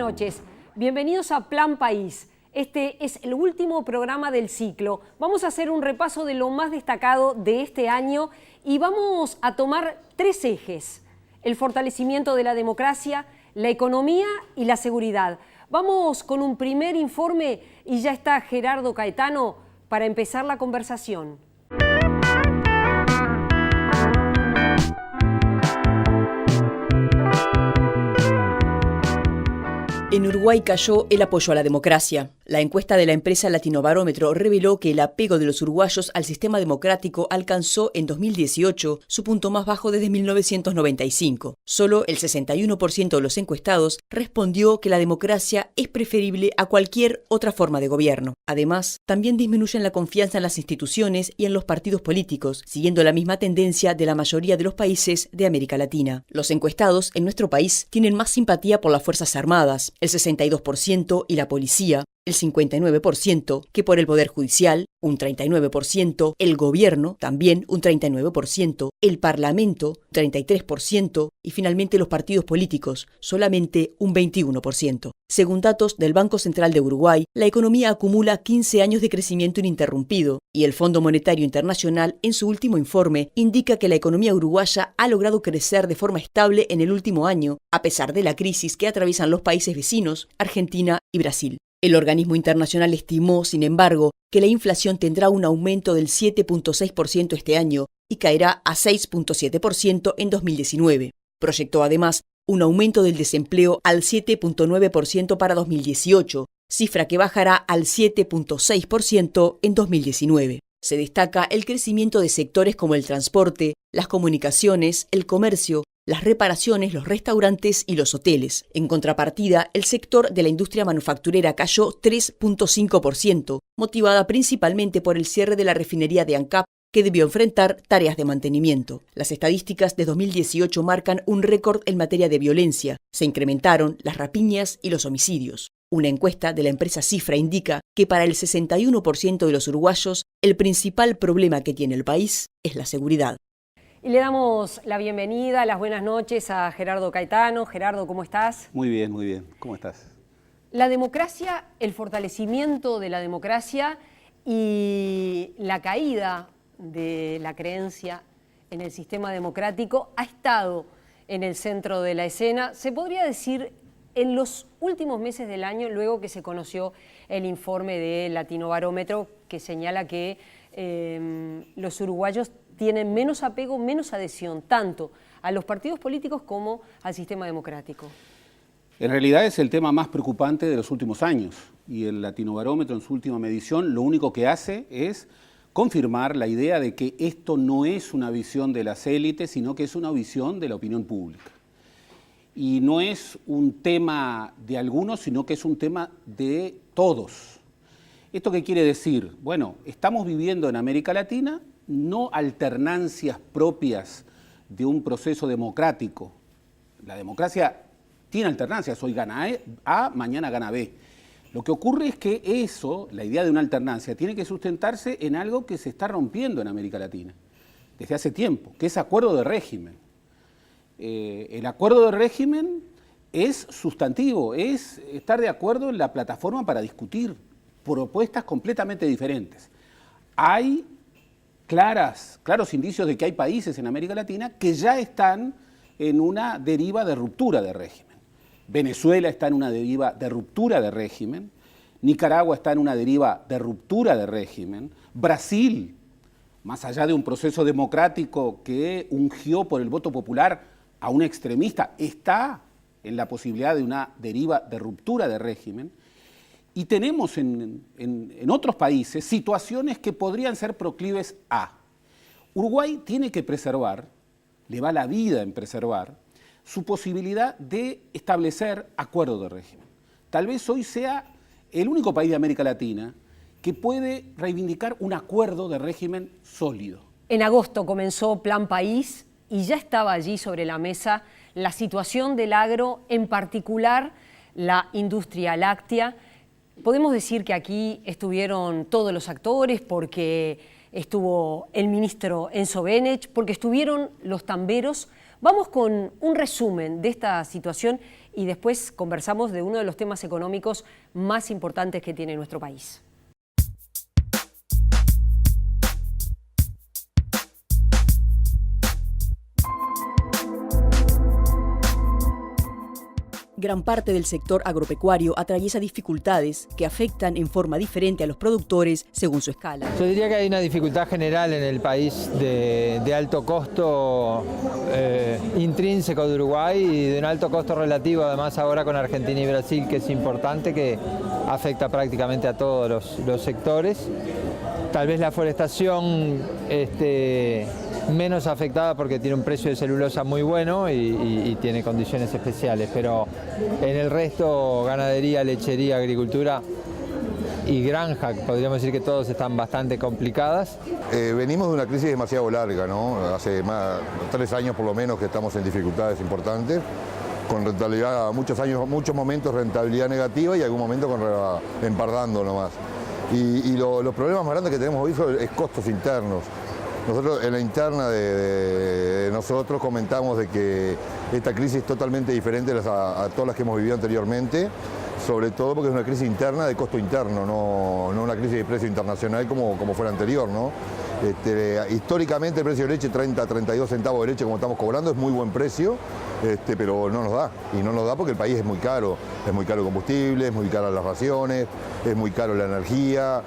noches. Bienvenidos a Plan País. Este es el último programa del ciclo. Vamos a hacer un repaso de lo más destacado de este año y vamos a tomar tres ejes: el fortalecimiento de la democracia, la economía y la seguridad. Vamos con un primer informe y ya está Gerardo Caetano para empezar la conversación. En Uruguay cayó el apoyo a la democracia. La encuesta de la empresa Latinobarómetro reveló que el apego de los uruguayos al sistema democrático alcanzó en 2018 su punto más bajo desde 1995. Solo el 61% de los encuestados respondió que la democracia es preferible a cualquier otra forma de gobierno. Además, también disminuyen la confianza en las instituciones y en los partidos políticos, siguiendo la misma tendencia de la mayoría de los países de América Latina. Los encuestados en nuestro país tienen más simpatía por las Fuerzas Armadas, el 62%, y la policía, el 59%, que por el Poder Judicial, un 39%, el Gobierno, también un 39%, el Parlamento, 33%, y finalmente los partidos políticos, solamente un 21%. Según datos del Banco Central de Uruguay, la economía acumula 15 años de crecimiento ininterrumpido, y el Fondo Monetario Internacional, en su último informe, indica que la economía uruguaya ha logrado crecer de forma estable en el último año, a pesar de la crisis que atraviesan los países vecinos, Argentina y Brasil. El organismo internacional estimó, sin embargo, que la inflación tendrá un aumento del 7,6% este año y caerá a 6,7% en 2019. Proyectó además un aumento del desempleo al 7,9% para 2018, cifra que bajará al 7,6% en 2019. Se destaca el crecimiento de sectores como el transporte, las comunicaciones, el comercio, las reparaciones, los restaurantes y los hoteles. En contrapartida, el sector de la industria manufacturera cayó 3,5%, motivada principalmente por el cierre de la refinería de ANCAP, que debió enfrentar tareas de mantenimiento. Las estadísticas de 2018 marcan un récord en materia de violencia. Se incrementaron las rapiñas y los homicidios. Una encuesta de la empresa Cifra indica que para el 61% de los uruguayos, el principal problema que tiene el país es la seguridad. Y le damos la bienvenida, las buenas noches a Gerardo Caetano. Gerardo, ¿cómo estás? Muy bien, muy bien. ¿Cómo estás? La democracia, el fortalecimiento de la democracia y la caída de la creencia en el sistema democrático ha estado en el centro de la escena, se podría decir, en los últimos meses del año, luego que se conoció el informe de Latinobarómetro que señala que los uruguayos tienen menos apego, menos adhesión, tanto a los partidos políticos como al sistema democrático. En realidad es el tema más preocupante de los últimos años, y el Latinobarómetro en su última medición lo único que hace es confirmar la idea de que esto no es una visión de las élites, sino que es una visión de la opinión pública. Y no es un tema de algunos, sino que es un tema de todos. ¿Esto qué quiere decir? Bueno, estamos viviendo en América Latina no alternancias propias de un proceso democrático. La democracia tiene alternancias, hoy gana A, mañana gana B. Lo que ocurre es que eso, la idea de una alternancia, tiene que sustentarse en algo que se está rompiendo en América Latina desde hace tiempo, que es acuerdo de régimen. El acuerdo de régimen es sustantivo, es estar de acuerdo en la plataforma para discutir propuestas completamente diferentes. Hay claros indicios de que hay países en América Latina que ya están en una deriva de ruptura de régimen. Venezuela está en una deriva de ruptura de régimen, Nicaragua está en una deriva de ruptura de régimen, Brasil, más allá de un proceso democrático que ungió por el voto popular a un extremista, está en la posibilidad de una deriva de ruptura de régimen. Y tenemos en otros países situaciones que podrían ser proclives a. Uruguay tiene que preservar, le va la vida en preservar, su posibilidad de establecer acuerdo de régimen. Tal vez hoy sea el único país de América Latina que puede reivindicar un acuerdo de régimen sólido. En agosto comenzó Plan País y ya estaba allí sobre la mesa la situación del agro, en particular la industria láctea. Podemos decir que aquí estuvieron todos los actores, porque estuvo el ministro Enzo Benech, porque estuvieron los tamberos. Vamos con un resumen de esta situación y después conversamos de uno de los temas económicos más importantes que tiene nuestro país. Gran parte del sector agropecuario atraviesa dificultades que afectan en forma diferente a los productores según su escala. Yo diría que hay una dificultad general en el país de alto costo intrínseco de Uruguay y de un alto costo relativo, además ahora con Argentina y Brasil, que es importante, que afecta prácticamente a todos los sectores. Tal vez la forestación menos afectada porque tiene un precio de celulosa muy bueno y tiene condiciones especiales, pero en el resto, ganadería, lechería, agricultura y granja, podríamos decir que todos están bastante complicadas. Venimos de una crisis demasiado larga, ¿no? Hace 3 años por lo menos que estamos en dificultades importantes, con rentabilidad, muchos momentos rentabilidad negativa y algún momento empardando nomás. Y los problemas más grandes que tenemos hoy son costos internos. Nosotros en la interna de nosotros comentamos de que esta crisis es totalmente diferente a todas las que hemos vivido anteriormente, sobre todo porque es una crisis interna de costo interno, no una crisis de precio internacional como fue la anterior, ¿no? Históricamente el precio de leche, 30 a 32 centavos de leche como estamos cobrando, es muy buen precio, pero no nos da. Y no nos da porque el país es muy caro el combustible, es muy caro las raciones, es muy caro la energía,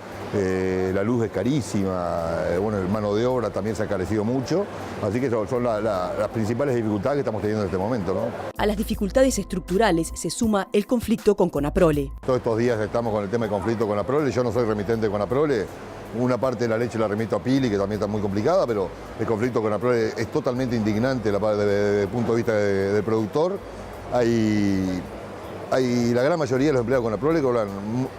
la luz es carísima, bueno, el mano de obra también se ha encarecido mucho, así que son las principales dificultades que estamos teniendo en este momento, ¿no? A las dificultades estructurales se suma el conflicto con Conaprole. Todos estos días estamos con el tema de conflicto con Conaprole, yo no soy remitente de Conaprole, una parte de la leche la remito a Pili, que también está muy complicada, pero el conflicto con Conaprole es totalmente indignante desde el punto de vista del productor. La gran mayoría de los empleados con Conaprole cobran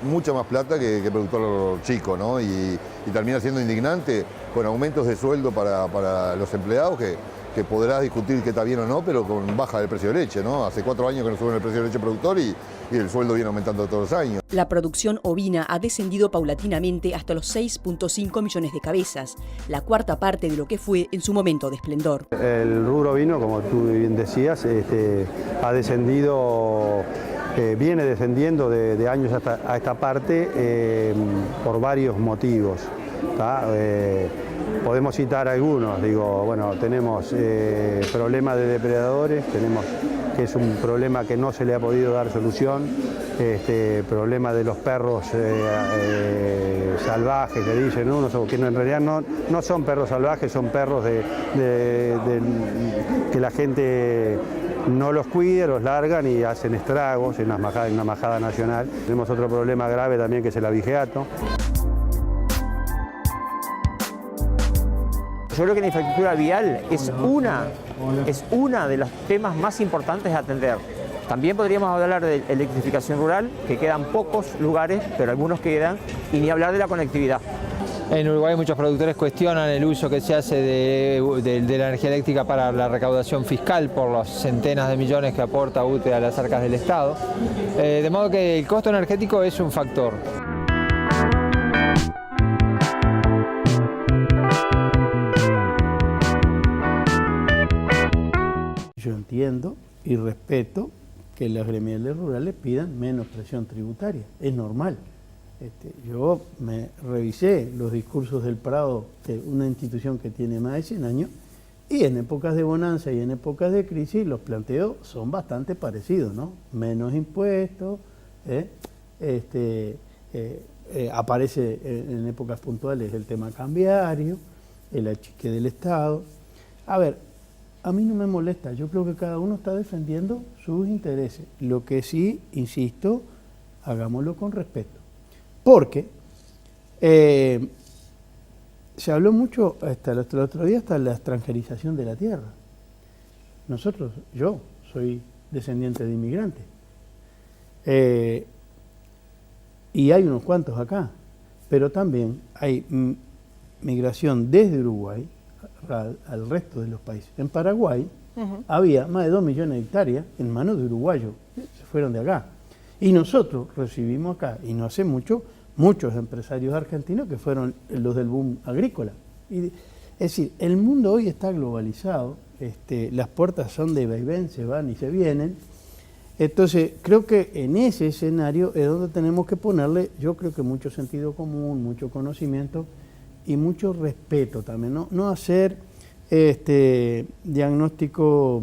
mucha más plata que el productor chico, ¿no? Y termina siendo indignante con aumentos de sueldo para los empleados que podrás discutir que está bien o no, pero con baja del precio de leche, ¿no? Hace 4 años que no suben el precio de leche productor y el sueldo viene aumentando todos los años. La producción ovina ha descendido paulatinamente hasta los 6.5 millones de cabezas, la cuarta parte de lo que fue en su momento de esplendor. El rubro ovino, como tú bien decías, ha descendido, viene descendiendo de años a esta parte por varios motivos. Podemos citar algunos, tenemos problemas de depredadores, que es un problema que no se le ha podido dar solución, problema de los perros salvajes, que dicen unos, que en realidad no son perros salvajes, son perros que la gente no los cuida, los largan y hacen estragos en una majada nacional. Tenemos otro problema grave también, que es el abigeato. Yo creo que la infraestructura vial es una de los temas más importantes a atender. También podríamos hablar de electrificación rural, que quedan pocos lugares, pero algunos quedan, y ni hablar de la conectividad. En Uruguay muchos productores cuestionan el uso que se hace de la energía eléctrica para la recaudación fiscal por las centenas de millones que aporta UTE a las arcas del Estado. De modo que el costo energético es un factor. Yo entiendo y respeto que las gremiales rurales pidan menos presión tributaria, es normal. Yo me revisé los discursos del Prado, de una institución que tiene más de 100 años, y en épocas de bonanza y en épocas de crisis los planteos son bastante parecidos, ¿no? Menos impuestos, aparece en épocas puntuales el tema cambiario, el achique del Estado. A ver, a mí no me molesta, yo creo que cada uno está defendiendo sus intereses. Lo que sí, insisto, hagámoslo con respeto. Porque se habló mucho hasta el otro día hasta la extranjerización de la tierra. Yo soy descendiente de inmigrantes. Y hay unos cuantos acá, pero también hay migración desde Uruguay al resto de los países. En Paraguay había más de 2 millones de hectáreas en manos de uruguayos, se fueron de acá. Y nosotros recibimos acá, y no hace mucho, muchos empresarios argentinos que fueron los del boom agrícola. Es decir, el mundo hoy está globalizado, las puertas son de vaivén, se van y se vienen, Entonces, creo que en ese escenario es donde tenemos que ponerle, yo creo que mucho sentido común, mucho conocimiento y mucho respeto también, no hacer diagnóstico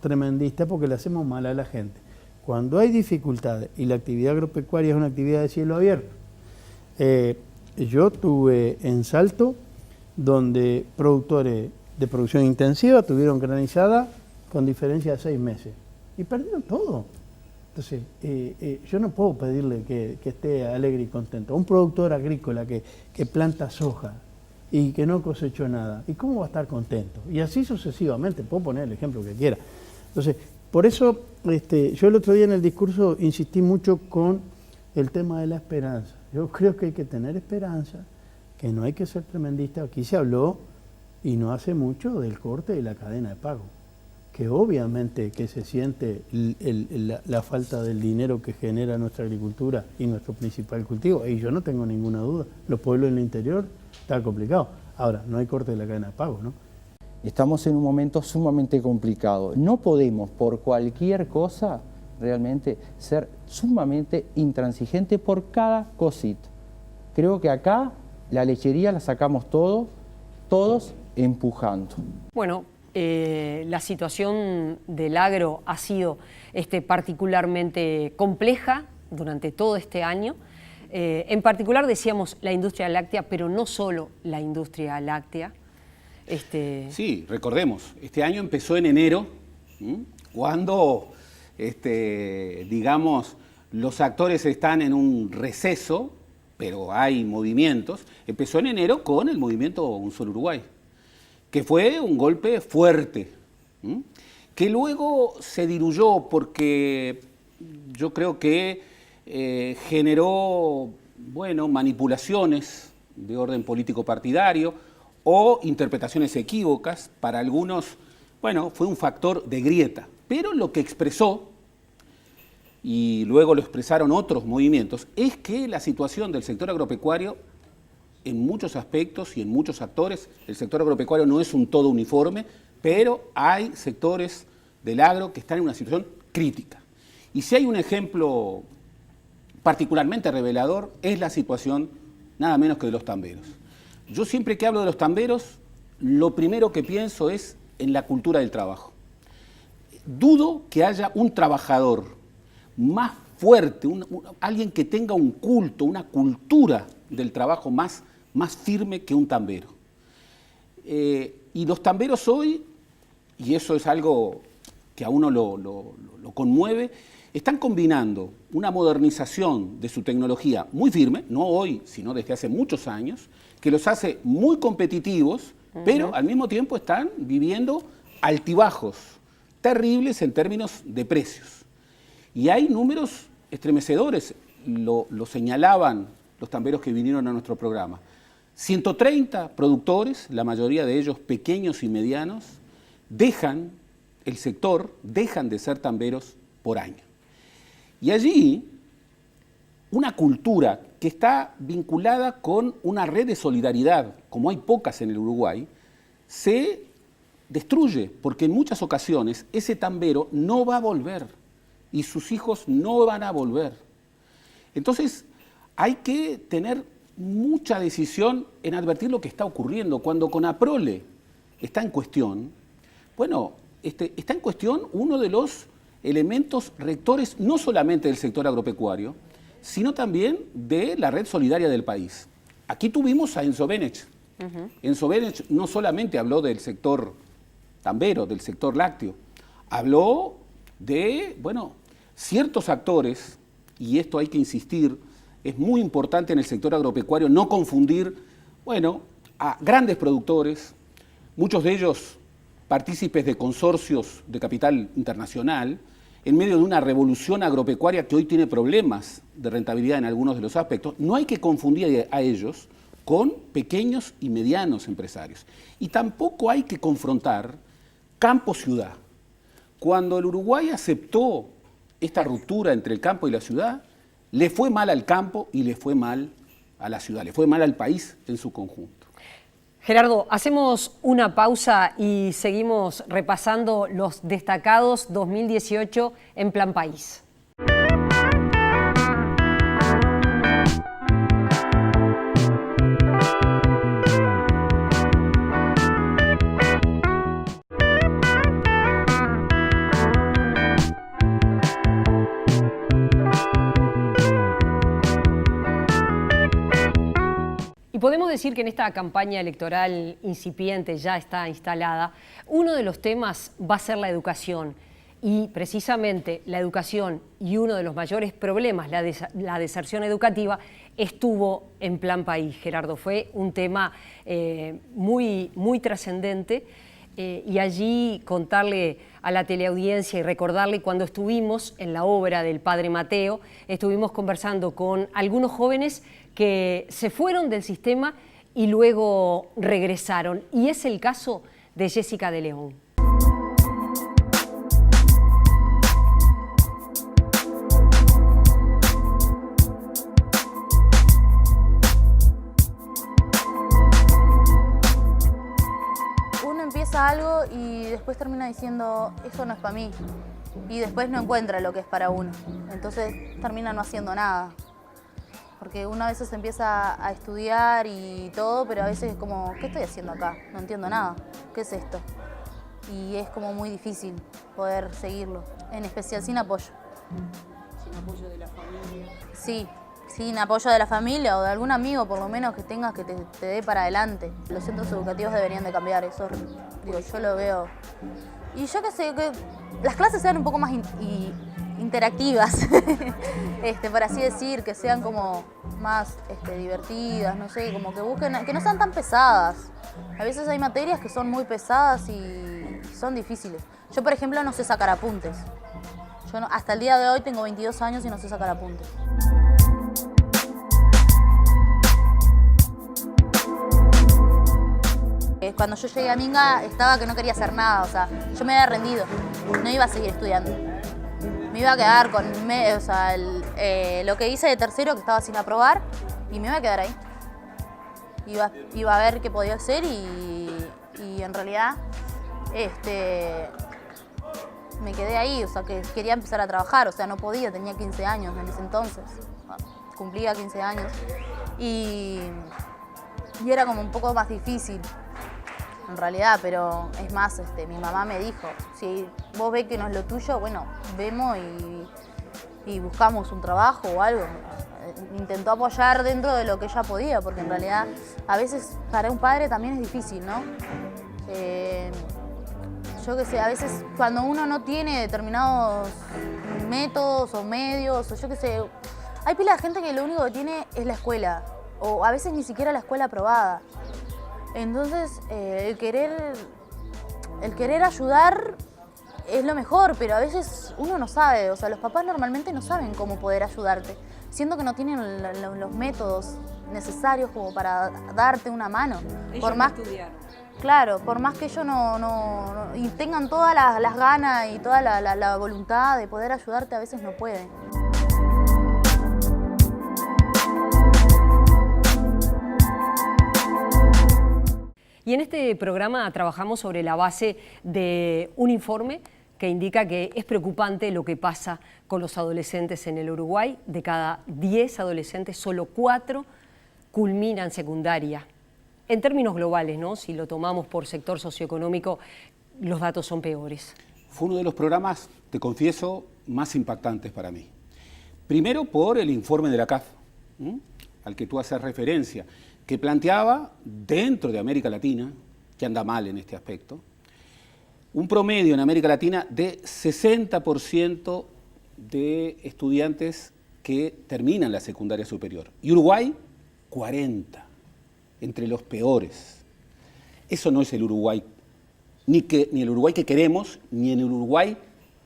tremendista porque le hacemos mal a la gente. Cuando hay dificultades y la actividad agropecuaria es una actividad de cielo abierto, yo estuve en Salto donde productores de producción intensiva tuvieron granizada con diferencia de 6 meses y perdieron todo. Entonces, yo no puedo pedirle que esté alegre y contento. Un productor agrícola que planta soja y que no cosechó nada, ¿y cómo va a estar contento? Y así sucesivamente, puedo poner el ejemplo que quiera. Entonces, por eso yo el otro día en el discurso insistí mucho con el tema de la esperanza. Yo creo que hay que tener esperanza, que no hay que ser tremendista. Aquí se habló, y no hace mucho, del corte de la cadena de pago, que obviamente que se siente la falta del dinero que genera nuestra agricultura y nuestro principal cultivo, y yo no tengo ninguna duda, los pueblos en el interior está complicado. Ahora, no hay corte de la cadena de pago, ¿no? Estamos en un momento sumamente complicado. No podemos, por cualquier cosa, realmente ser sumamente intransigente por cada cosita. Creo que acá la lechería la sacamos todos empujando. Bueno, la situación del agro ha sido particularmente compleja durante todo este año. En particular decíamos la industria láctea, pero no solo la industria láctea. Sí, recordemos, este año empezó en enero, cuando, digamos, los actores están en un receso, pero hay movimientos. Empezó en enero con el movimiento Un Solo Uruguay, que fue un golpe fuerte, que luego se diluyó porque yo creo que generó, bueno, manipulaciones de orden político partidario, o interpretaciones equívocas. Para algunos, bueno, fue un factor de grieta, pero lo que expresó, y luego lo expresaron otros movimientos, es que la situación del sector agropecuario, en muchos aspectos y en muchos actores, el sector agropecuario no es un todo uniforme, pero hay sectores del agro que están en una situación crítica. Y si hay un ejemplo particularmente revelador, es la situación nada menos que de los tamberos. Yo siempre que hablo de los tamberos, lo primero que pienso es en la cultura del trabajo. Dudo que haya un trabajador más fuerte, alguien que tenga un culto, una cultura del trabajo más firme que un tambero. Y los tamberos hoy, y eso es algo que a uno lo conmueve, están combinando una modernización de su tecnología muy firme, no hoy, sino desde hace muchos años, que los hace muy competitivos, pero al mismo tiempo están viviendo altibajos terribles en términos de precios. Y hay números estremecedores, lo señalaban los tamberos que vinieron a nuestro programa. 130 productores, la mayoría de ellos pequeños y medianos, dejan el sector, dejan de ser tamberos por año. Y allí, una cultura que está vinculada con una red de solidaridad, como hay pocas en el Uruguay, se destruye, porque en muchas ocasiones ese tambero no va a volver y sus hijos no van a volver. Entonces, hay que tener mucha decisión en advertir lo que está ocurriendo. Cuando Conaprole está en cuestión, bueno, está en cuestión uno de los elementos rectores no solamente del sector agropecuario, sino también de la red solidaria del país. Aquí tuvimos a Enzo Benech. Enzo Benech no solamente habló del sector tambero, del sector lácteo, habló de, bueno, ciertos actores, y esto hay que insistir, es muy importante en el sector agropecuario no confundir, bueno, a grandes productores, muchos de ellos partícipes de consorcios de capital internacional, en medio de una revolución agropecuaria que hoy tiene problemas de rentabilidad en algunos de los aspectos. No hay que confundir a ellos con pequeños y medianos empresarios. Y tampoco hay que confrontar campo-ciudad. Cuando el Uruguay aceptó esta ruptura entre el campo y la ciudad, le fue mal al campo y le fue mal a la ciudad, le fue mal al país en su conjunto. Gerardo, hacemos una pausa y seguimos repasando los destacados 2018 en Plan País. Podemos decir que en esta campaña electoral incipiente, ya está instalada, uno de los temas va a ser la educación. Y precisamente la educación y uno de los mayores problemas, la deserción educativa, estuvo en Plan País. Gerardo, fue un tema muy trascendente. Y allí contarle a la teleaudiencia y recordarle cuando estuvimos en la obra del Padre Mateo, estuvimos conversando con algunos jóvenes que se fueron del sistema y luego regresaron. Y es el caso de Jessica de León. Algo y después termina diciendo eso no es para mí y después no encuentra lo que es para uno, entonces termina no haciendo nada, porque uno a veces empieza a estudiar y todo, pero a veces es como, ¿qué estoy haciendo acá? No entiendo nada, ¿qué es esto? Y es como muy difícil poder seguirlo, en especial sin apoyo. ¿Sin apoyo de la familia? Sí. Sin apoyo de la familia o de algún amigo, por lo menos, que tengas que te dé para adelante. Los centros educativos deberían de cambiar eso, digo, yo lo veo. Y yo que sé, que las clases sean un poco más interactivas, por así decir, que sean como más divertidas, no sé, como que busquen, que no sean tan pesadas. A veces hay materias que son muy pesadas y son difíciles. Yo, por ejemplo, no sé sacar apuntes. Yo hasta el día de hoy tengo 22 años y no sé sacar apuntes. Cuando yo llegué a Minga estaba que no quería hacer nada, o sea, yo me había rendido, no iba a seguir estudiando. Me iba a quedar con lo que hice de tercero, que estaba sin aprobar, y me iba a quedar ahí. Iba a ver qué podía hacer y en realidad me quedé ahí, o sea, que quería empezar a trabajar, o sea, no podía, tenía 15 años en ese entonces, cumplía 15 años y era como un poco más difícil. En realidad, pero es más, mi mamá me dijo, si vos ves que no es lo tuyo, bueno, vemos y buscamos un trabajo o algo. Intentó apoyar dentro de lo que ella podía, porque en realidad a veces para un padre también es difícil, ¿no? Yo qué sé, a veces cuando uno no tiene determinados métodos o medios, o yo qué sé, hay pila de gente que lo único que tiene es la escuela, o a veces ni siquiera la escuela aprobada. Entonces, el querer ayudar es lo mejor, pero a veces uno no sabe, o sea, los papás normalmente no saben cómo poder ayudarte, siendo que no tienen los métodos necesarios como para darte una mano. Ellos por más no estudiaron. Claro, por más que ellos no y tengan todas las ganas y toda la voluntad de poder ayudarte, a veces no pueden. Y en este programa trabajamos sobre la base de un informe que indica que es preocupante lo que pasa con los adolescentes en el Uruguay. De cada 10 adolescentes, solo 4 culminan secundaria. En términos globales, ¿no? Si lo tomamos por sector socioeconómico, los datos son peores. Fue uno de los programas, te confieso, más impactantes para mí. Primero por el informe de la CAF, al que tú haces referencia, que planteaba, dentro de América Latina, que anda mal en este aspecto, un promedio en América Latina de 60% de estudiantes que terminan la secundaria superior. Y Uruguay, 40%, entre los peores. Eso no es el Uruguay, ni el Uruguay que queremos, ni en el Uruguay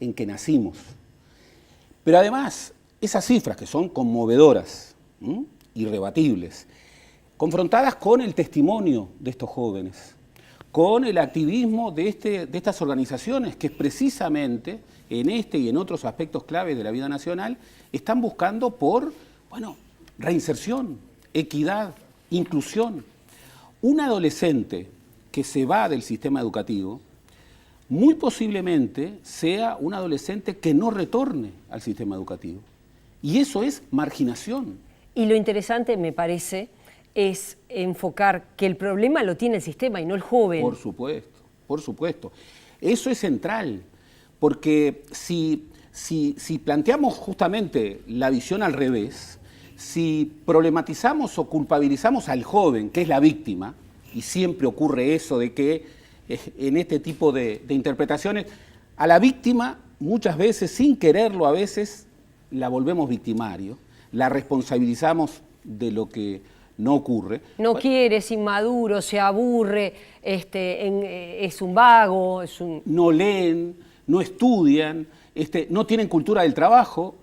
en que nacimos. Pero además, esas cifras que son conmovedoras, irrebatibles, confrontadas con el testimonio de estos jóvenes, con el activismo de estas organizaciones que precisamente en este y en otros aspectos claves de la vida nacional están buscando por, reinserción, equidad, inclusión. un adolescente que se va del sistema educativo, muy posiblemente sea un adolescente que no retorne al sistema educativo. Y eso es marginación. Y lo interesante, me parece, es enfocar que el problema lo tiene el sistema y no el joven. Por supuesto, por supuesto. Eso es central, porque si planteamos justamente la visión al revés, si problematizamos o culpabilizamos al joven, que es la víctima, y siempre ocurre eso de que en este tipo de interpretaciones, a la víctima muchas veces, sin quererlo a veces, la volvemos victimario, la responsabilizamos de lo que no ocurre. No quiere, es inmaduro, se aburre, es un vago, no leen, no estudian, no tienen cultura del trabajo.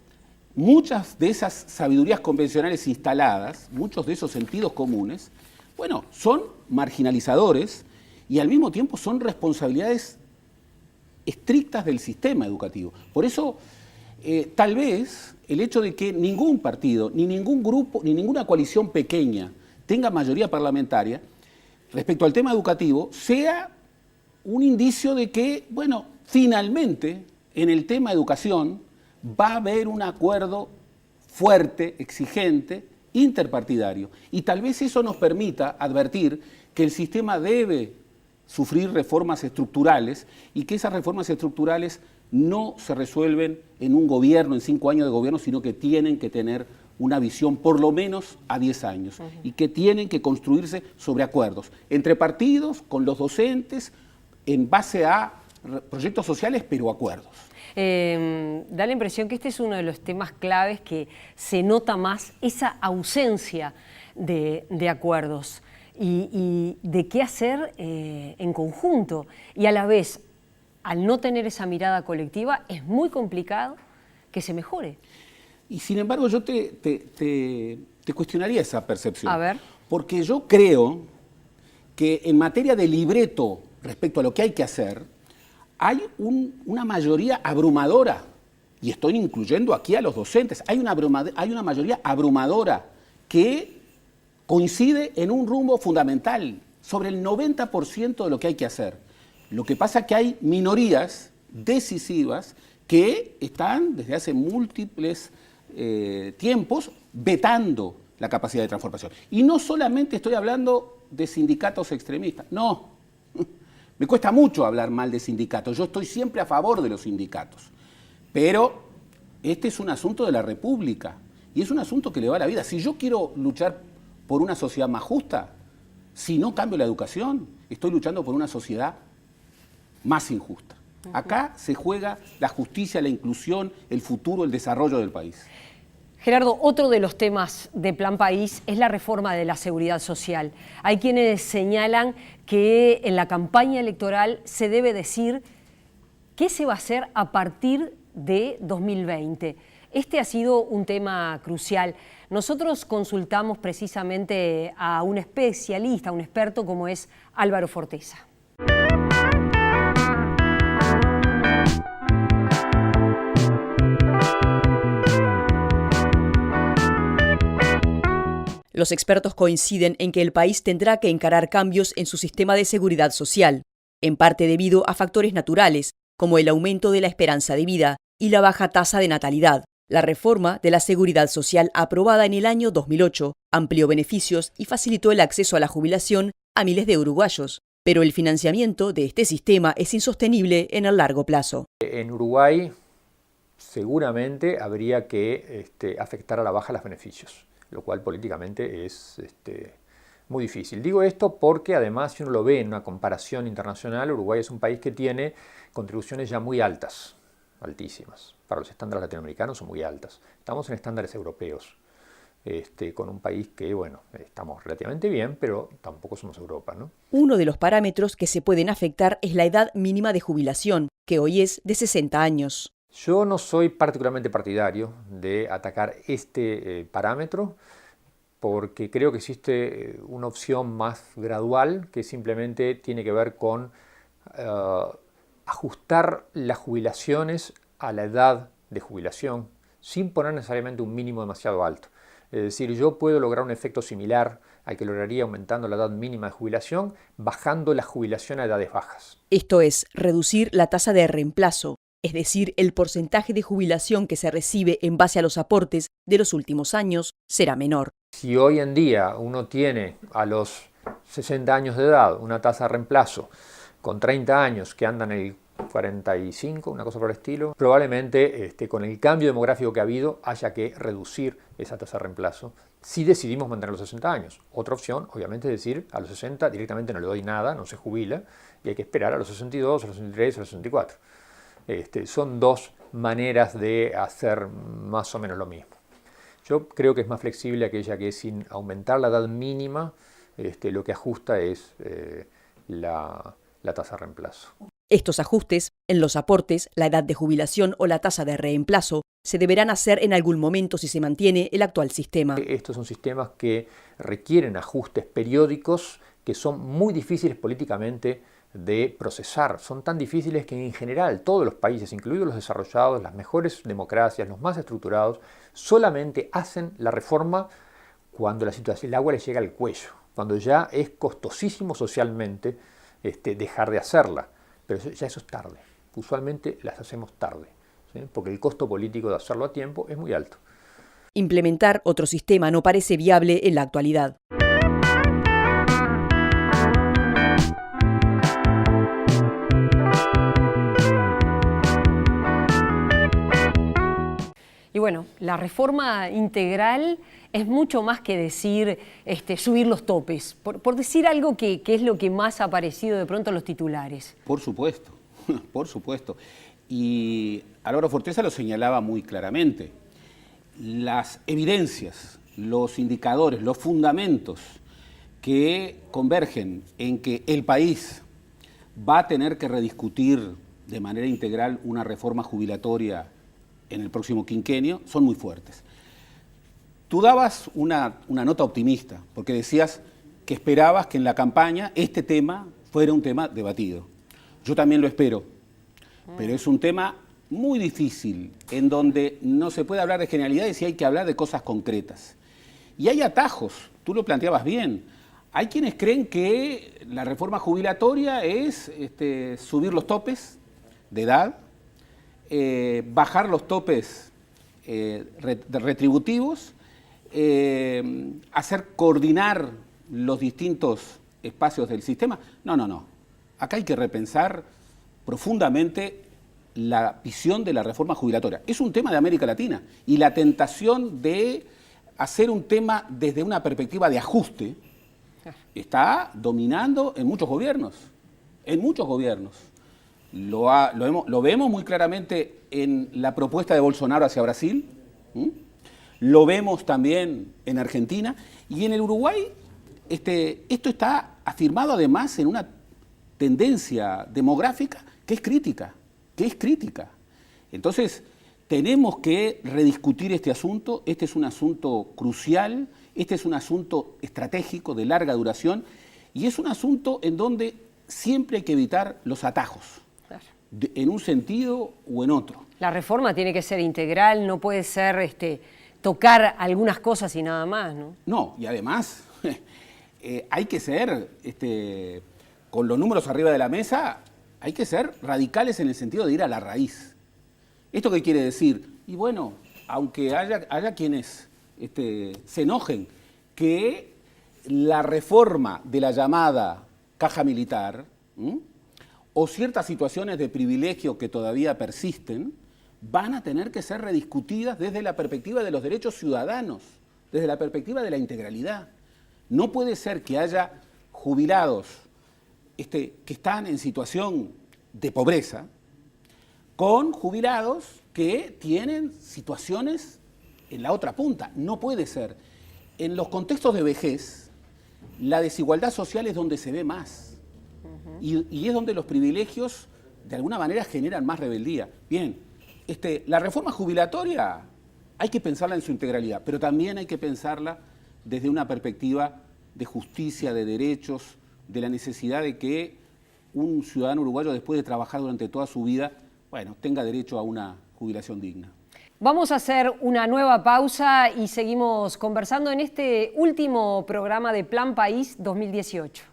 Muchas de esas sabidurías convencionales instaladas, muchos de esos sentidos comunes, bueno, son marginalizadores y al mismo tiempo son responsabilidades estrictas del sistema educativo. Por eso, tal vez el hecho de que ningún partido, ni ningún grupo, ni ninguna coalición pequeña tenga mayoría parlamentaria respecto al tema educativo sea un indicio de que, bueno, finalmente en el tema educación va a haber un acuerdo fuerte, exigente, interpartidario. Y tal vez eso nos permita advertir que el sistema debe sufrir reformas estructurales y que esas reformas estructurales no se resuelven en un gobierno, en 5 años de gobierno, sino que tienen que tener una visión por lo menos a 10 años y que tienen que construirse sobre acuerdos entre partidos, con los docentes, en base a proyectos sociales, pero acuerdos. Da la impresión que este es uno de los temas claves que se nota más, esa ausencia de acuerdos y de qué hacer en conjunto. Y a la vez, al no tener esa mirada colectiva, es muy complicado que se mejore. Y sin embargo, yo te cuestionaría esa percepción. A ver. Porque yo creo que en materia de libreto respecto a lo que hay que hacer, hay una mayoría abrumadora, y estoy incluyendo aquí a los docentes, hay una mayoría abrumadora que coincide en un rumbo fundamental, sobre el 90% de lo que hay que hacer. Lo que pasa es que hay minorías decisivas que están desde hace múltiples tiempos vetando la capacidad de transformación. Y no solamente estoy hablando de sindicatos extremistas, no. Me cuesta mucho hablar mal de sindicatos, yo estoy siempre a favor de los sindicatos, pero este es un asunto de la República y es un asunto que le va a la vida. Si yo quiero luchar por una sociedad más justa, si no cambio la educación, estoy luchando por una sociedad más injusta. Acá se juega la justicia, la inclusión, el futuro, el desarrollo del país. Gerardo, otro de los temas de Plan País es la reforma de la seguridad social. Hay quienes señalan que en la campaña electoral se debe decir qué se va a hacer a partir de 2020. Este ha sido un tema crucial. Nosotros consultamos precisamente a un especialista, un experto como es Álvaro Forteza. Los expertos coinciden en que el país tendrá que encarar cambios en su sistema de seguridad social, en parte debido a factores naturales, como el aumento de la esperanza de vida y la baja tasa de natalidad. La reforma de la seguridad social aprobada en el año 2008 amplió beneficios y facilitó el acceso a la jubilación a miles de uruguayos, pero el financiamiento de este sistema es insostenible en el largo plazo. En Uruguay seguramente habría que afectar a la baja los beneficios, lo cual políticamente es muy difícil. Digo esto porque además, si uno lo ve en una comparación internacional, Uruguay es un país que tiene contribuciones ya muy altas, altísimas. Para los estándares latinoamericanos son muy altas. Estamos en estándares europeos, con un país que, bueno, estamos relativamente bien, pero tampoco somos Europa, ¿no? Uno de los parámetros que se pueden afectar es la edad mínima de jubilación, que hoy es de 60 años. Yo no soy particularmente partidario de atacar este parámetro porque creo que existe una opción más gradual que simplemente tiene que ver con ajustar las jubilaciones a la edad de jubilación sin poner necesariamente un mínimo demasiado alto. Es decir, yo puedo lograr un efecto similar al que lograría aumentando la edad mínima de jubilación, bajando la jubilación a edades bajas. Esto es, reducir la tasa de reemplazo, es decir, el porcentaje de jubilación que se recibe en base a los aportes de los últimos años será menor. Si hoy en día uno tiene a los 60 años de edad una tasa de reemplazo con 30 años que andan en el 45, una cosa por el estilo, probablemente con el cambio demográfico que ha habido haya que reducir esa tasa de reemplazo si decidimos mantener los 60 años. Otra opción, obviamente, es decir, a los 60 directamente no le doy nada, no se jubila, y hay que esperar a los 62, a los 63, a los 64. Son dos maneras de hacer más o menos lo mismo. Yo creo que es más flexible aquella que sin aumentar la edad mínima, lo que ajusta es la tasa de reemplazo. Estos ajustes, en los aportes, la edad de jubilación o la tasa de reemplazo, se deberán hacer en algún momento si se mantiene el actual sistema. Estos son sistemas que requieren ajustes periódicos que son muy difíciles políticamente de procesar. Son tan difíciles que en general todos los países, incluidos los desarrollados, las mejores democracias, los más estructurados, solamente hacen la reforma cuando la situación, el agua les llega al cuello, cuando ya es costosísimo socialmente dejar de hacerla. Pero ya eso es tarde. Usualmente las hacemos tarde, ¿sí? Porque el costo político de hacerlo a tiempo es muy alto. Implementar otro sistema no parece viable en la actualidad. Y bueno, la reforma integral es mucho más que decir subir los topes, por decir algo que es lo que más ha aparecido de pronto en los titulares. Por supuesto, por supuesto. Y Álvaro Forteza lo señalaba muy claramente. Las evidencias, los indicadores, los fundamentos que convergen en que el país va a tener que rediscutir de manera integral una reforma jubilatoria en el próximo quinquenio son muy fuertes. Tú dabas una nota optimista, porque decías que esperabas que en la campaña este tema fuera un tema debatido. Yo también lo espero, pero es un tema muy difícil, en donde no se puede hablar de generalidades y hay que hablar de cosas concretas. Y hay atajos, tú lo planteabas bien. Hay quienes creen que la reforma jubilatoria es subir los topes de edad, bajar los topes retributivos, hacer coordinar los distintos espacios del sistema. No. Acá hay que repensar profundamente la visión de la reforma jubilatoria. Es un tema de América Latina y la tentación de hacer un tema desde una perspectiva de ajuste está dominando en muchos gobiernos. Lo vemos muy claramente en la propuesta de Bolsonaro hacia Brasil, lo vemos también en Argentina y en el Uruguay. Esto está afirmado además en una tendencia demográfica que es crítica. Entonces, tenemos que rediscutir este asunto. Este es un asunto crucial, este es un asunto estratégico de larga duración y es un asunto en donde siempre hay que evitar los atajos, en un sentido o en otro. La reforma tiene que ser integral, no puede ser tocar algunas cosas y nada más, ¿no? No, y además hay que ser, con los números arriba de la mesa, hay que ser radicales en el sentido de ir a la raíz. ¿Esto qué quiere decir? Y bueno, aunque haya quienes se enojen, que la reforma de la llamada caja militar, o ciertas situaciones de privilegio que todavía persisten, van a tener que ser rediscutidas desde la perspectiva de los derechos ciudadanos, desde la perspectiva de la integralidad. No puede ser que haya jubilados que están en situación de pobreza, con jubilados que tienen situaciones en la otra punta. No puede ser. En los contextos de vejez, la desigualdad social es donde se ve más. Y es donde los privilegios, de alguna manera, generan más rebeldía. Bien, la reforma jubilatoria hay que pensarla en su integralidad, pero también hay que pensarla desde una perspectiva de justicia, de derechos, de la necesidad de que un ciudadano uruguayo, después de trabajar durante toda su vida, tenga derecho a una jubilación digna. Vamos a hacer una nueva pausa y seguimos conversando en este último programa de Plan País 2018.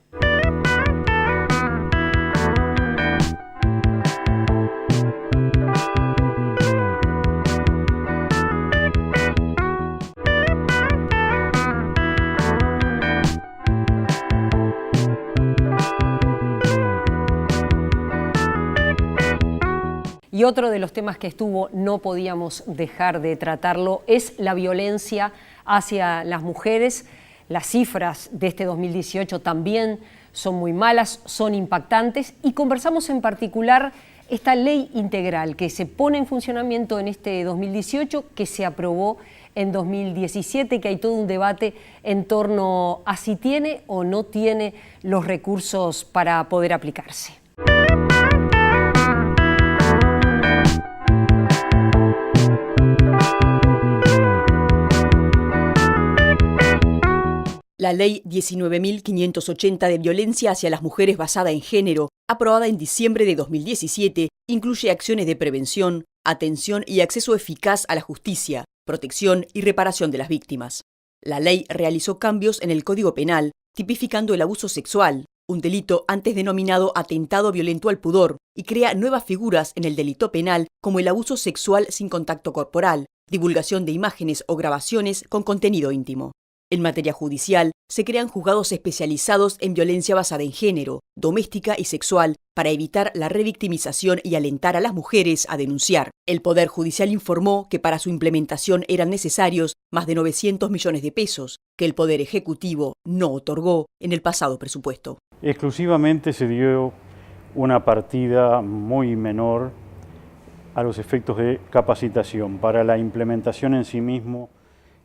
Y otro de los temas que estuvo, no podíamos dejar de tratarlo, es la violencia hacia las mujeres. Las cifras de este 2018 también son muy malas, son impactantes, y conversamos en particular esta ley integral que se pone en funcionamiento en este 2018, que se aprobó en 2017, que hay todo un debate en torno a si tiene o no tiene los recursos para poder aplicarse. La Ley 19.580 de violencia hacia las mujeres basada en género, aprobada en diciembre de 2017, incluye acciones de prevención, atención y acceso eficaz a la justicia, protección y reparación de las víctimas. La ley realizó cambios en el Código Penal, tipificando el abuso sexual, un delito antes denominado atentado violento al pudor, y crea nuevas figuras en el delito penal como el abuso sexual sin contacto corporal, divulgación de imágenes o grabaciones con contenido íntimo. En materia judicial, se crean juzgados especializados en violencia basada en género, doméstica y sexual, para evitar la revictimización y alentar a las mujeres a denunciar. El Poder Judicial informó que para su implementación eran necesarios más de 900 millones de pesos, que el Poder Ejecutivo no otorgó en el pasado presupuesto. Exclusivamente se dio una partida muy menor a los efectos de capacitación. Para la implementación en sí mismo,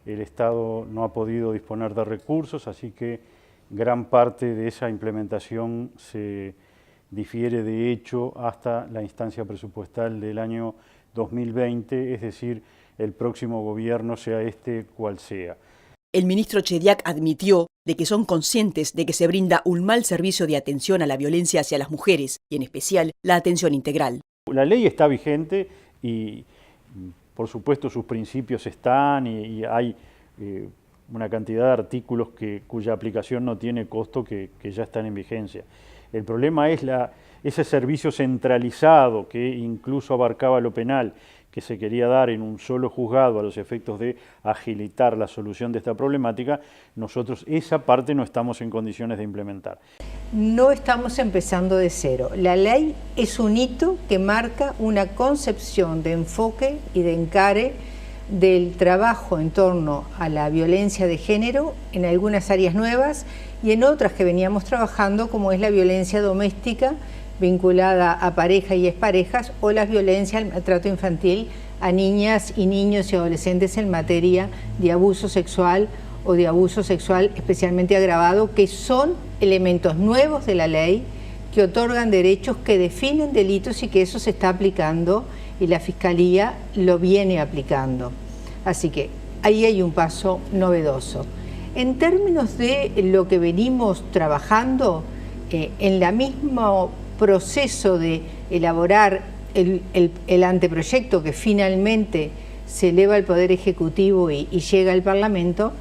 el Estado no ha podido disponer de recursos, así que gran parte de esa implementación se difiere de hecho hasta la instancia presupuestal del año 2020, es decir, el próximo gobierno, sea este cual sea. El ministro Chediak admitió de que son conscientes de que se brinda un mal servicio de atención a la violencia hacia las mujeres, y en especial la atención integral. La ley está vigente y por supuesto sus principios están y hay una cantidad de artículos cuya aplicación no tiene costo que ya están en vigencia. El problema es ese servicio centralizado que incluso abarcaba lo penal, que se quería dar en un solo juzgado a los efectos de agilitar la solución de esta problemática. Nosotros esa parte no estamos en condiciones de implementar. No estamos empezando de cero. La ley es un hito que marca una concepción de enfoque y de encare del trabajo en torno a la violencia de género en algunas áreas nuevas y en otras que veníamos trabajando, como es la violencia doméstica vinculada a pareja y exparejas, o la violencia al maltrato infantil a niñas y niños y adolescentes en materia de abuso sexual o de abuso sexual especialmente agravado, que son elementos nuevos de la ley que otorgan derechos, que definen delitos y que eso se está aplicando y la Fiscalía lo viene aplicando. Así que ahí hay un paso novedoso. En términos de lo que venimos trabajando, en el mismo proceso de elaborar el anteproyecto que finalmente se eleva al Poder Ejecutivo y llega al Parlamento,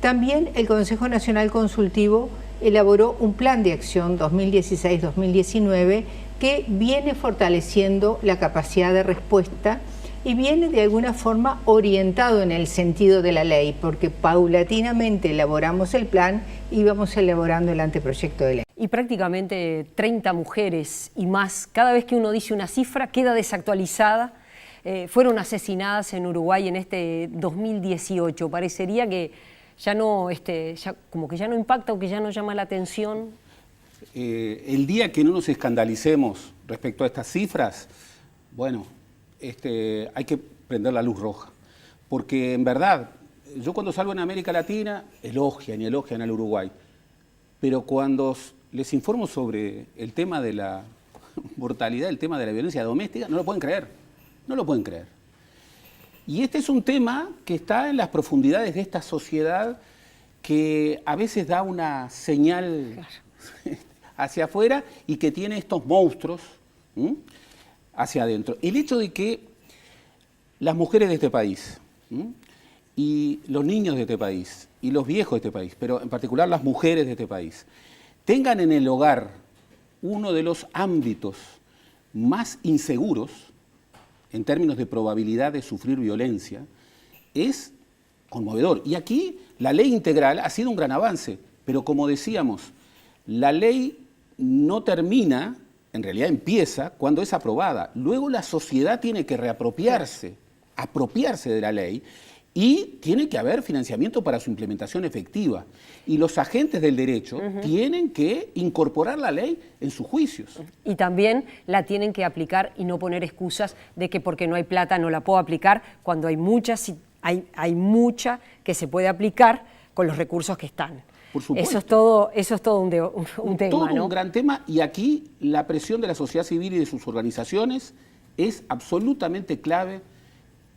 también el Consejo Nacional Consultivo elaboró un plan de acción 2016-2019 que viene fortaleciendo la capacidad de respuesta y viene de alguna forma orientado en el sentido de la ley, porque paulatinamente elaboramos el plan y vamos elaborando el anteproyecto de ley. Y prácticamente 30 mujeres y más, cada vez que uno dice una cifra queda desactualizada, fueron asesinadas en Uruguay en este 2018. Parecería que ya no, como que ya no impacta o que ya no llama la atención. El día que no nos escandalicemos respecto a estas cifras, bueno, hay que prender la luz roja. Porque en verdad, yo cuando salgo en América Latina, elogian al Uruguay. Pero cuando les informo sobre el tema de la mortalidad, el tema de la violencia doméstica, no lo pueden creer. No lo pueden creer. Y este es un tema que está en las profundidades de esta sociedad que a veces da una señal hacia afuera y que tiene estos monstruos hacia adentro. El hecho de que las mujeres de este país, y los niños de este país, y los viejos de este país, pero en particular las mujeres de este país, tengan en el hogar uno de los ámbitos más inseguros en términos de probabilidad de sufrir violencia, es conmovedor. Y aquí la ley integral ha sido un gran avance, pero como decíamos, la ley no termina, en realidad empieza cuando es aprobada. Luego la sociedad tiene que apropiarse de la ley, y tiene que haber financiamiento para su implementación efectiva. Y los agentes del derecho tienen que incorporar la ley en sus juicios. Y también la tienen que aplicar y no poner excusas de que porque no hay plata no la puedo aplicar, cuando hay mucha que se puede aplicar con los recursos que están. Por supuesto. Eso es todo un tema, todo ¿no? un gran tema, y aquí la presión de la sociedad civil y de sus organizaciones es absolutamente clave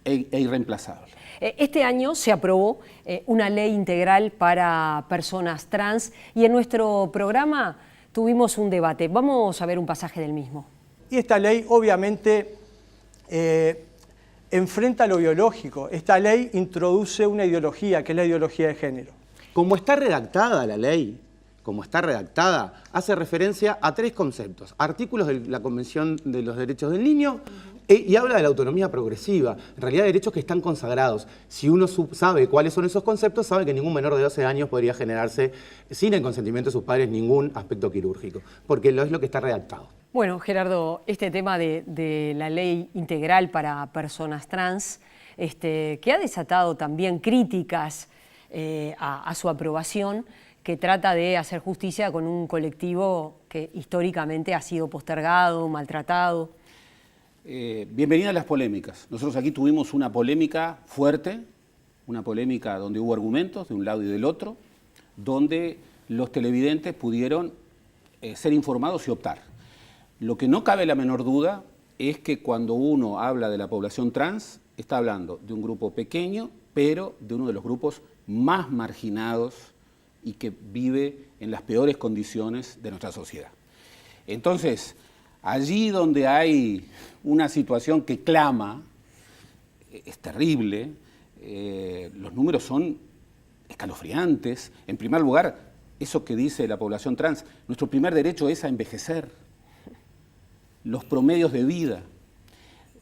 e irreemplazable. Este año se aprobó una ley integral para personas trans, y en nuestro programa tuvimos un debate. Vamos a ver un pasaje del mismo. Y esta ley obviamente enfrenta lo biológico. Esta ley introduce una ideología, que es la ideología de género. Como está redactada la ley, hace referencia a 3 conceptos: artículos de la Convención de los Derechos del Niño, y habla de la autonomía progresiva, en realidad derechos que están consagrados. Si uno sabe cuáles son esos conceptos, sabe que ningún menor de 12 años podría generarse sin el consentimiento de sus padres ningún aspecto quirúrgico, porque es lo que está redactado. Bueno, Gerardo, este tema de la ley integral para personas trans, que ha desatado también críticas a su aprobación, que trata de hacer justicia con un colectivo que históricamente ha sido postergado, maltratado. Bienvenida a las polémicas. Nosotros aquí tuvimos una polémica fuerte, una polémica donde hubo argumentos de un lado y del otro, donde los televidentes pudieron ser informados y optar. Lo que no cabe la menor duda es que cuando uno habla de la población trans, está hablando de un grupo pequeño, pero de uno de los grupos más marginados y que vive en las peores condiciones de nuestra sociedad. Entonces, allí donde hay una situación que clama, es terrible, los números son escalofriantes. En primer lugar, eso que dice la población trans, nuestro primer derecho es a envejecer, los promedios de vida,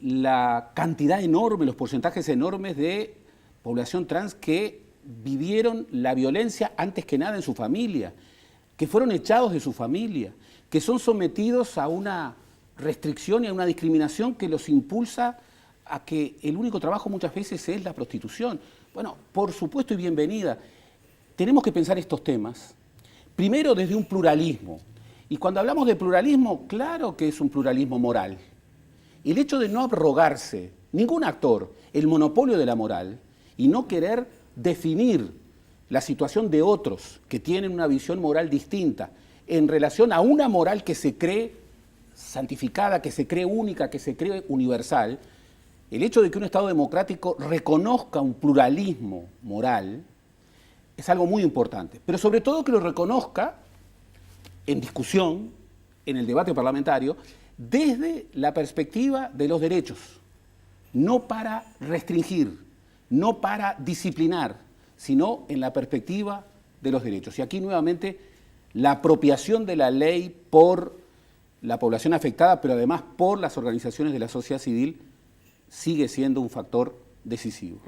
la cantidad enorme, los porcentajes enormes de población trans que vivieron la violencia antes que nada en su familia, que fueron echados de su familia, que son sometidos a una restricción y a una discriminación que los impulsa a que el único trabajo muchas veces es la prostitución. Bueno, por supuesto y bienvenida. Tenemos que pensar estos temas, primero desde un pluralismo. Y cuando hablamos de pluralismo, claro que es un pluralismo moral. El hecho de no abrogarse, ningún actor, el monopolio de la moral y no querer definir la situación de otros que tienen una visión moral distinta en relación a una moral que se cree santificada, que se cree única, que se cree universal, el hecho de que un Estado democrático reconozca un pluralismo moral es algo muy importante, pero sobre todo que lo reconozca en discusión, en el debate parlamentario, desde la perspectiva de los derechos, no para restringir, no para disciplinar, sino en la perspectiva de los derechos. Y aquí nuevamente la apropiación de la ley por la población afectada, pero además por las organizaciones de la sociedad civil, sigue siendo un factor decisivo.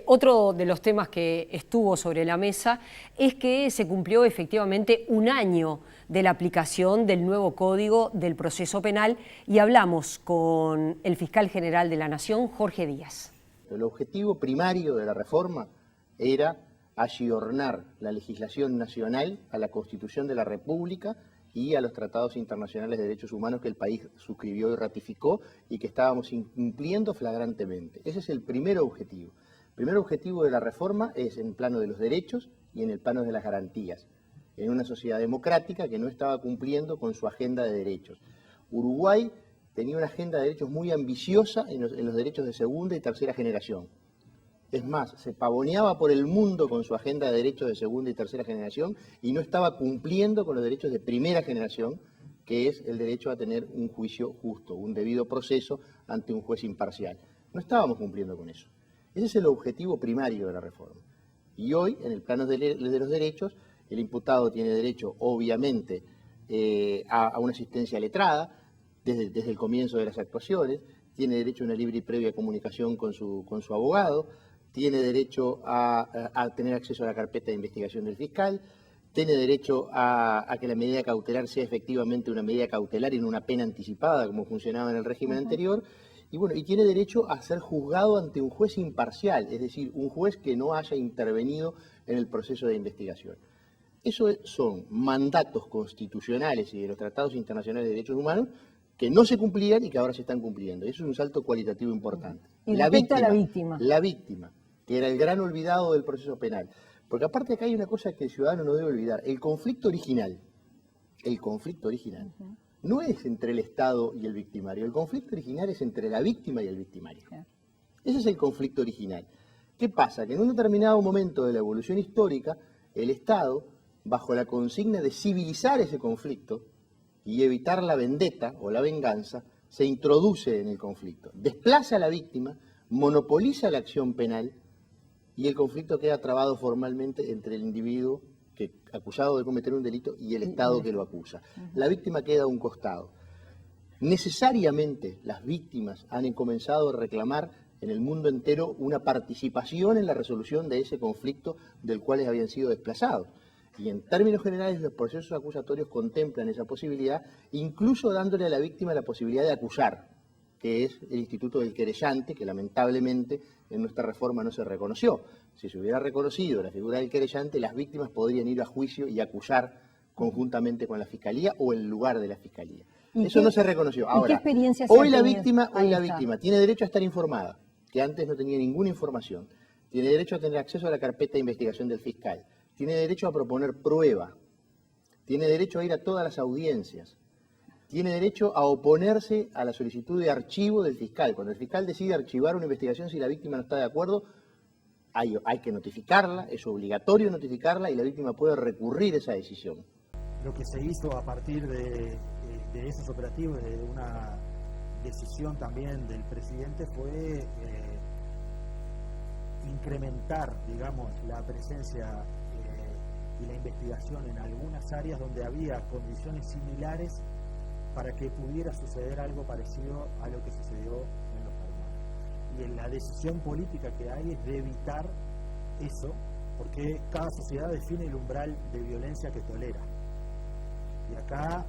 Otro de los temas que estuvo sobre la mesa es que se cumplió efectivamente un año de la aplicación del nuevo Código del Proceso Penal, y hablamos con el fiscal general de la Nación, Jorge Díaz. El objetivo primario de la reforma era ayornar la legislación nacional a la Constitución de la República y a los tratados internacionales de derechos humanos que el país suscribió y ratificó y que estábamos incumpliendo flagrantemente. Ese es el primer objetivo. El primer objetivo de la reforma es en el plano de los derechos y en el plano de las garantías, en una sociedad democrática que no estaba cumpliendo con su agenda de derechos. Uruguay tenía una agenda de derechos muy ambiciosa en los derechos de segunda y tercera generación. Es más, se pavoneaba por el mundo con su agenda de derechos de segunda y tercera generación y no estaba cumpliendo con los derechos de primera generación, que es el derecho a tener un juicio justo, un debido proceso ante un juez imparcial. No estábamos cumpliendo con eso. Ese es el objetivo primario de la reforma. Y hoy, en el plano de los derechos, el imputado tiene derecho, obviamente, a una asistencia letrada desde el comienzo de las actuaciones, tiene derecho a una libre y previa comunicación con su abogado, tiene derecho a tener acceso a la carpeta de investigación del fiscal, tiene derecho a que la medida cautelar sea efectivamente una medida cautelar y no una pena anticipada, como funcionaba en el régimen anterior, y tiene derecho a ser juzgado ante un juez imparcial, es decir, un juez que no haya intervenido en el proceso de investigación. Eso son mandatos constitucionales y de los tratados internacionales de derechos humanos que no se cumplían y que ahora se están cumpliendo. Eso es un salto cualitativo importante. Y respecto a la víctima. La víctima, que era el gran olvidado del proceso penal. Porque aparte acá hay una cosa que el ciudadano no debe olvidar. El conflicto original no es entre el Estado y el victimario. El conflicto original es entre la víctima y el victimario. Ese es el conflicto original. ¿Qué pasa? Que en un determinado momento de la evolución histórica, el Estado, bajo la consigna de civilizar ese conflicto y evitar la vendetta o la venganza, se introduce en el conflicto, desplaza a la víctima, monopoliza la acción penal y el conflicto queda trabado formalmente entre el individuo acusado de cometer un delito y el Estado que lo acusa. La víctima queda a un costado. Necesariamente las víctimas han comenzado a reclamar en el mundo entero una participación en la resolución de ese conflicto del cual habían sido desplazados. Y en términos generales los procesos acusatorios contemplan esa posibilidad, incluso dándole a la víctima la posibilidad de acusar, que es el instituto del querellante, que lamentablemente en nuestra reforma no se reconoció. Si se hubiera reconocido la figura del querellante, las víctimas podrían ir a juicio y acusar conjuntamente con la Fiscalía o en lugar de la Fiscalía. Eso no se reconoció. Ahora, ¿qué experiencia hoy la víctima tiene derecho a estar informada, que antes no tenía ninguna información. Tiene derecho a tener acceso a la carpeta de investigación del fiscal. Tiene derecho a proponer prueba. Tiene derecho a ir a todas las audiencias. Tiene derecho a oponerse a la solicitud de archivo del fiscal. Cuando el fiscal decide archivar una investigación, si la víctima no está de acuerdo, hay que notificarla, es obligatorio notificarla y la víctima puede recurrir esa decisión. Lo que se hizo a partir de esos operativos, de una decisión también del presidente, fue incrementar, digamos, la presencia y la investigación en algunas áreas donde había condiciones similares para que pudiera suceder algo parecido a lo que sucedió en Los Palomares. Y la decisión política que hay es de evitar eso, porque cada sociedad define el umbral de violencia que tolera. Y acá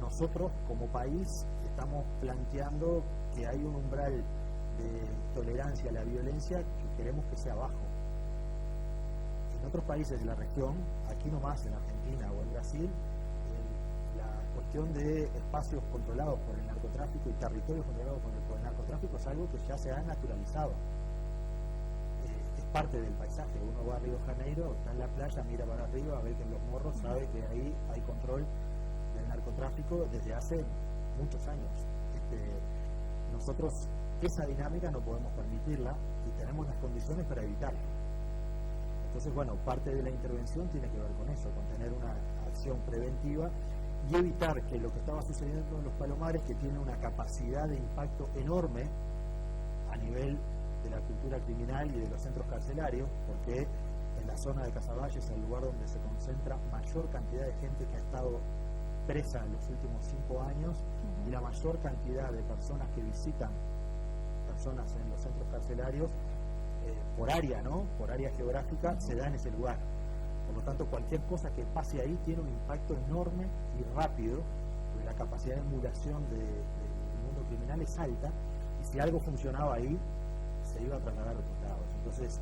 nosotros como país estamos planteando que hay un umbral de tolerancia a la violencia que queremos que sea bajo. En otros países de la región, aquí nomás en Argentina o en Brasil, la cuestión de espacios controlados por el narcotráfico y territorios controlados por el narcotráfico es algo que ya se ha naturalizado. Es parte del paisaje. Uno va a Río de Janeiro, está en la playa, mira para arriba, ve que en Los Morros, sabe que ahí hay control del narcotráfico desde hace muchos años. Nosotros esa dinámica no podemos permitirla y tenemos las condiciones para evitarla. Entonces, bueno, parte de la intervención tiene que ver con eso, con tener una acción preventiva y evitar que lo que estaba sucediendo en Los Palomares, que tiene una capacidad de impacto enorme a nivel de la cultura criminal y de los centros carcelarios, porque en la zona de Casaballe es el lugar donde se concentra mayor cantidad de gente que ha estado presa en los últimos 5 años y la mayor cantidad de personas que visitan personas en los centros carcelarios por área, ¿no? Por área geográfica, se da en ese lugar. Por lo tanto, cualquier cosa que pase ahí tiene un impacto enorme y rápido, porque la capacidad de emulación del mundo criminal es alta, y si algo funcionaba ahí, se iba a trasladar a otros lados. Entonces,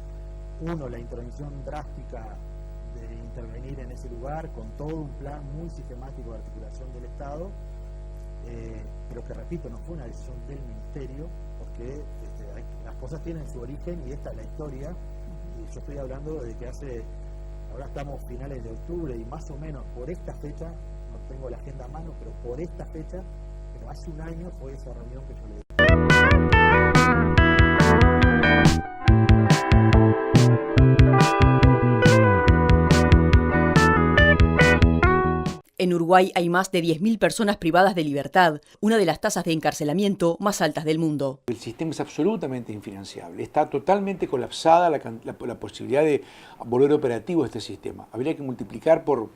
la intervención drástica de intervenir en ese lugar, con todo un plan muy sistemático de articulación del Estado, pero que, repito, no fue una decisión del Ministerio, porque las cosas tienen su origen y esta es la historia, y yo estoy hablando de que ahora estamos finales de octubre y más o menos por esta fecha, no tengo la agenda a mano, pero por esta fecha, pero hace un año fue esa reunión que yo le di. En Uruguay hay más de 10.000 personas privadas de libertad, una de las tasas de encarcelamiento más altas del mundo. El sistema es absolutamente infinanciable, está totalmente colapsada la posibilidad de volver operativo este sistema. Habría que multiplicar por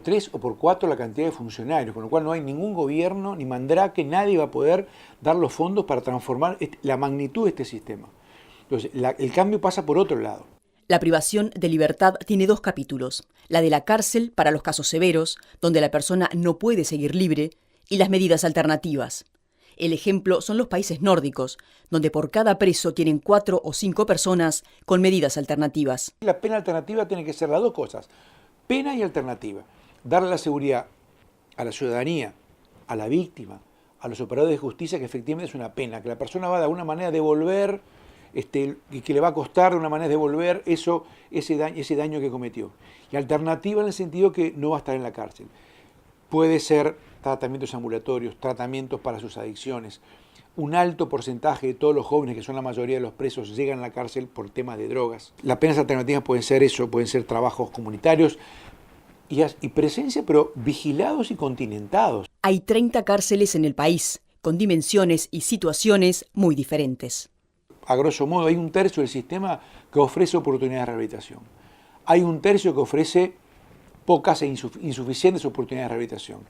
3 o por 4 la cantidad de funcionarios, con lo cual no hay ningún gobierno, ni mandrake, nadie va a poder dar los fondos para transformar la magnitud de este sistema. Entonces, el cambio pasa por otro lado. La privación de libertad tiene 2 capítulos, la de la cárcel para los casos severos, donde la persona no puede seguir libre, y las medidas alternativas. El ejemplo son los países nórdicos, donde por cada preso tienen 4 o 5 personas con medidas alternativas. La pena alternativa tiene que ser las 2 cosas, pena y alternativa. Darle la seguridad a la ciudadanía, a la víctima, a los operadores de justicia que efectivamente es una pena, que la persona va de alguna manera a devolver, y que le va a costar de una manera devolver ese daño que cometió. Y alternativa en el sentido que no va a estar en la cárcel. Puede ser tratamientos ambulatorios, tratamientos para sus adicciones. Un alto porcentaje de todos los jóvenes, que son la mayoría de los presos, llegan a la cárcel por temas de drogas. Las penas alternativas pueden ser eso, pueden ser trabajos comunitarios y presencia, pero vigilados y continentados. Hay 30 cárceles en el país, con dimensiones y situaciones muy diferentes. A grosso modo, hay un tercio del sistema que ofrece oportunidades de rehabilitación. Hay un tercio que ofrece pocas e insuficientes oportunidades de rehabilitación.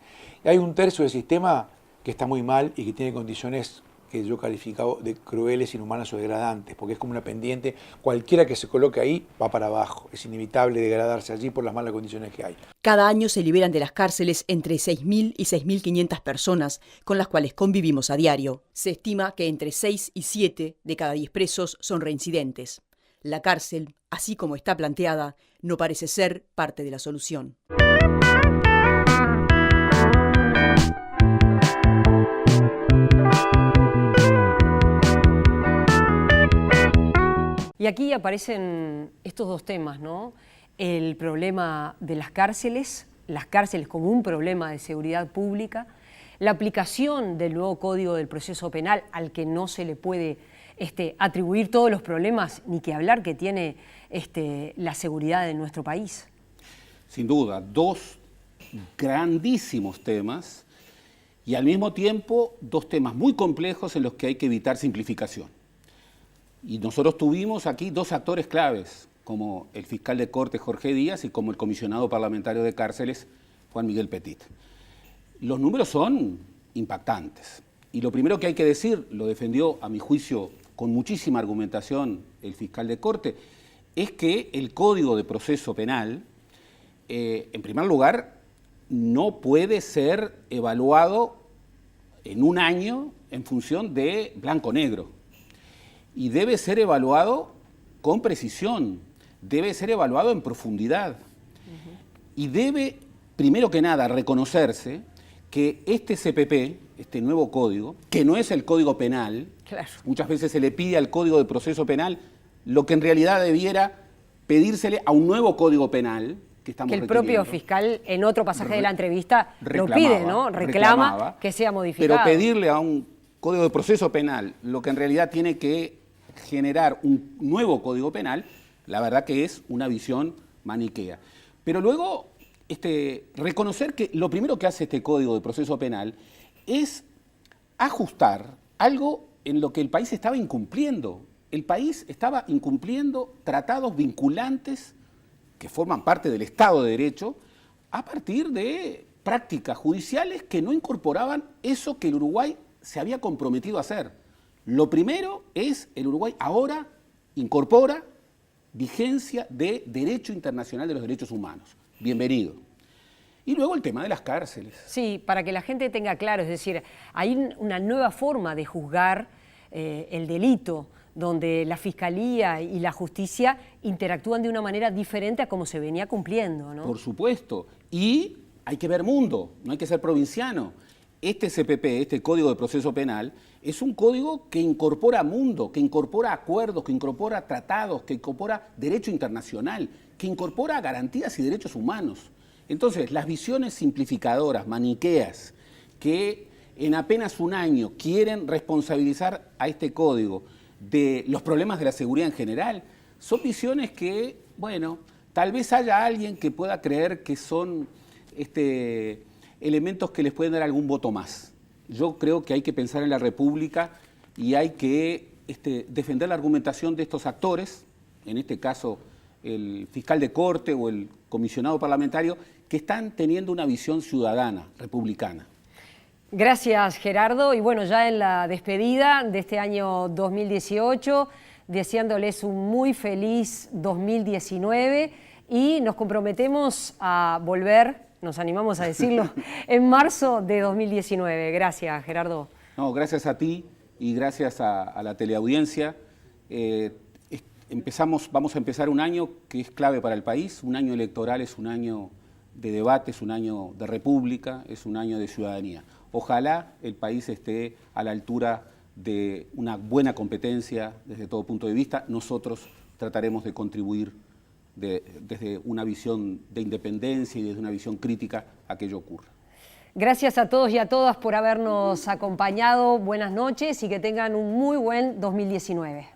Y hay un tercio del sistema que está muy mal y que tiene condiciones que yo califico de crueles, inhumanas o degradantes, porque es como una pendiente, cualquiera que se coloque ahí va para abajo, es inevitable degradarse allí por las malas condiciones que hay. Cada año se liberan de las cárceles entre 6.000 y 6.500 personas con las cuales convivimos a diario. Se estima que entre 6 y 7 de cada 10 presos son reincidentes. La cárcel, así como está planteada, no parece ser parte de la solución. Y aquí aparecen estos 2 temas, ¿no? El problema de las cárceles como un problema de seguridad pública, la aplicación del nuevo Código del Proceso Penal al que no se le puede atribuir todos los problemas, ni que hablar que tiene la seguridad de nuestro país. Sin duda, 2 grandísimos temas y al mismo tiempo 2 temas muy complejos en los que hay que evitar simplificación. Y nosotros tuvimos aquí 2 actores claves, como el fiscal de Corte Jorge Díaz y como el comisionado parlamentario de cárceles Juan Miguel Petit. Los números son impactantes. Y lo primero que hay que decir, lo defendió a mi juicio con muchísima argumentación el fiscal de Corte, es que el Código de Proceso Penal, en primer lugar, no puede ser evaluado en un año en función de blanco-negro. Y debe ser evaluado con precisión, debe ser evaluado en profundidad. Y debe, primero que nada, reconocerse que este CPP, este nuevo código, que no es el Código Penal, claro, muchas veces se le pide al Código de Proceso Penal lo que en realidad debiera pedírsele a un nuevo Código Penal que estamos requiriendo. Que el propio fiscal, en otro pasaje de la entrevista, lo pide, ¿no? Reclama que sea modificado. Pero pedirle a un Código de Proceso Penal lo que en realidad tiene que generar un nuevo Código Penal, la verdad que es una visión maniquea. Pero luego, reconocer que lo primero que hace este Código de Proceso Penal es ajustar algo en lo que el país estaba incumpliendo. El país estaba incumpliendo tratados vinculantes que forman parte del Estado de Derecho a partir de prácticas judiciales que no incorporaban eso que el Uruguay se había comprometido a hacer. Lo primero es, el Uruguay ahora incorpora vigencia de derecho internacional de los derechos humanos. Bienvenido. Y luego el tema de las cárceles. Sí, para que la gente tenga claro, es decir, hay una nueva forma de juzgar el delito, donde la Fiscalía y la Justicia interactúan de una manera diferente a como se venía cumpliendo, ¿no? Por supuesto. Y hay que ver mundo, no hay que ser provinciano. Este CPP, este Código de Proceso Penal, es un código que incorpora mundo, que incorpora acuerdos, que incorpora tratados, que incorpora derecho internacional, que incorpora garantías y derechos humanos. Entonces, las visiones simplificadoras, maniqueas, que en apenas un año quieren responsabilizar a este código de los problemas de la seguridad en general, son visiones que, bueno, tal vez haya alguien que pueda creer que son elementos que les pueden dar algún voto más. Yo creo que hay que pensar en la República y hay que defender la argumentación de estos actores, en este caso el fiscal de corte o el comisionado parlamentario, que están teniendo una visión ciudadana, republicana. Gracias, Gerardo. Y bueno, ya en la despedida de este año 2018, deseándoles un muy feliz 2019 y nos comprometemos a volver, nos animamos a decirlo, en marzo de 2019. Gracias, Gerardo. No, gracias a ti y gracias a la teleaudiencia. Vamos a empezar un año que es clave para el país. Un año electoral es un año de debate, es un año de república, es un año de ciudadanía. Ojalá el país esté a la altura de una buena competencia desde todo punto de vista. Nosotros trataremos de contribuir desde una visión de independencia y desde una visión crítica a que ello ocurra. Gracias a todos y a todas por habernos acompañado. Buenas noches y que tengan un muy buen 2019.